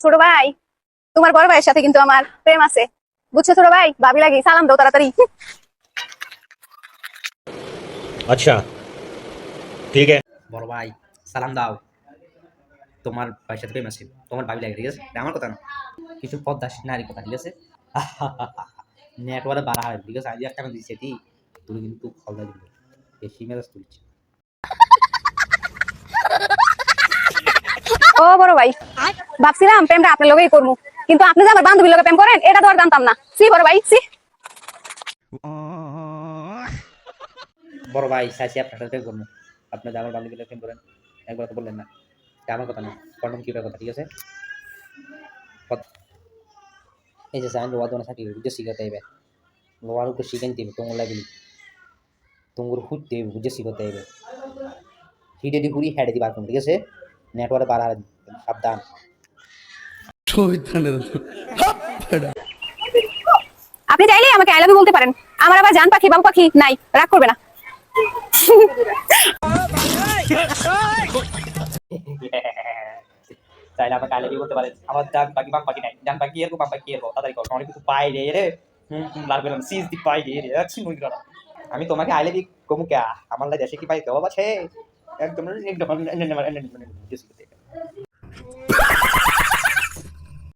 ছোট ভাই, তোমার বড় ভাইয়ের সাথে কিন্তু আমার প্রেম আছে, বুঝছো ছোট ভাই? ভাবি লাগি, সালাম দাও তাড়াতাড়ি। अच्छा ठीक है। বড় ভাই সালাম দাও। তোমার ভাইয়ের সাথে প্রেম আছে, তোমার ভাবি লাগে, ঠিক আছে? এটা আমার কথা না, কিছু পদ্মাশীল নারী কথা, ঠিক আছে? নেটওয়ার্কে বাড়া হয়, ঠিক আছে? আজ একটা আমি দিচ্ছি ঠিক, তুমি কিন্তু ফলদা দিবে, বেশি মেজাজ তুলছি। ও বড় ভাই, ভাবছিলাম প্রেমটা আপনার লগেই করবো, কিন্তু আপনি যে আমার বান্ধবীর লগে প্রেম করেন এটা তো আর জানতাম না। সি বড় ভাই সি। বড় ভাই চাইছি আপনার সাথে প্রেম করবো, আপনি যে আমার বান্ধবী প্রেম করেন, একবার তো বললেন না। এটা আমার কথা না, কন্ডম কিপার কথা, ঠিক আছে? এই যে সাইন লোয়া দোনা থাকি বুঝে শিখাতে হবে, লোয়ার উপরে শিখাই দিবে তোমার লাগলি, তোমার হুট দেবে বুঝে শিখাতে হবে, হিডে দি হুড়ি হেডে দি বার করুন, ঠিক আছে? নেটওয়ার্কে বাড়া সাবধান। আপনি চাইলেই আমাকে আই লাভ ইউ বলতে পারেন, আমার আবার জান পাখি বাবু পাখি নাই, রাগ করবে না। চাইলে আমাকে আইলে করতে পারেন, আমার ডান পাখি বাম পাখি নাই, ডান পাখি এরকম বাম পাখি এরকম, তাড়াতাড়ি কর, অনেক কিছু পাই রে লাগবে না, সিজ দি পাই রে আছি নই করা। আমি তোমাকে আইলে বি কমু কে, আমার লাই দেশে কি পাই কেউ আছে একদম একদম